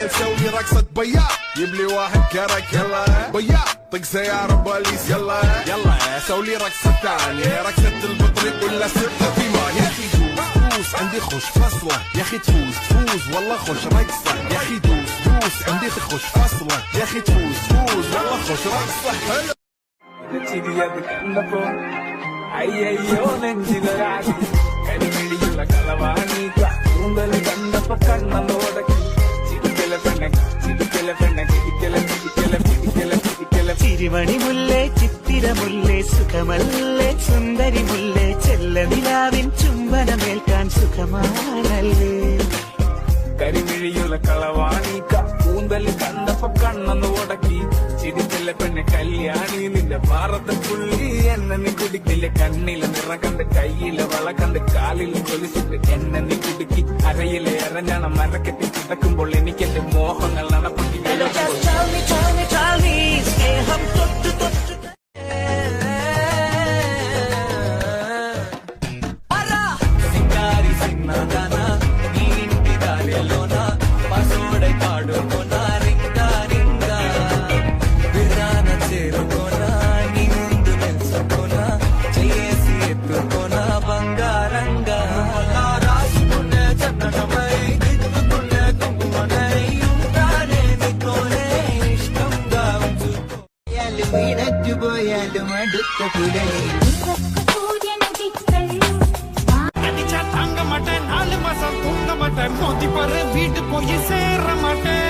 نسوي رقصة بياض جيب لي واحد كرك يلا بياض طق سيارة بوليس يلا يلا سوي رقصة ثانية رقصة البطريق ولا ستة في مان يا اخي دوس عندي خوش فصلة يا اخي تفوز والله خوش رقصة يا اخي دوس عندي خوش فصلة يا اخي تفوز والله خوش رقصة حلو അയ്യോ നെഞ്ചിലൊരാടി കരിമിഴിയുള്ള കളവാണീക്ക കൂന്തൽ കണ്ടപ്പോ കണ്ണോടക്കി ചിരിക്കല പെണ്ണ ചിരിക്കല പെണ്ണ കിടിക്കല പിടിക്കല പിടിക്കല പിടിക്കല ചിരിമണി മുല്ലേ ചിത്തിര മുല്ലേ സുഖമല്ലേ സുന്ദരി മുല്ലേ ചെല്ല നിലാവിൻ ചുംബനമേൽക്കാൻ സുഖമാണല്ലേ കരിമിഴിയുള്ള കളവാണീക്ക കൂന്തൽ കണ്ടപ്പോ കണ്ണോടക്കി ചിരിക്കല പെണ്ണ കല്യാണി നിന്റെ ഭാരത പുള്ളി എന്നെ നീ കുടിക്കില്ല കണ്ണില് നിറം കണ്ട് കയ്യില് വള കണ്ട് കാലില് കൊലിച്ചിട്ട് എന്നെ നീ കുടുക്കി അരയിലെ എറഞ്ഞാണ് മരക്കെട്ടി കിടക്കുമ്പോൾ എനിക്ക് എന്റെ മോഹങ്ങൾ നടപ്പുട്ടി സിംഗാരി സിംഗാന നീ ഇന്టి దారిలోన పసోడై పాడుకోనా రింగా రింగా విరాన చేరుకోనా నీ ముందు నిల్చుకోనా చేసి ఎత్తుకోనా బంగారంగా రాసుకునే చందనమై దిద్దుకునే కుంకుమనై ఉంటానే నీతోనే ఇష్టంగా ఉంచుకో పోయాలు మడుక్క పుడలి தங்க மாட்டேன் 4 மாசம் தூங்க மாட்டேன் மோதி பாரு வீட்டு போய் சேர மாட்டேன்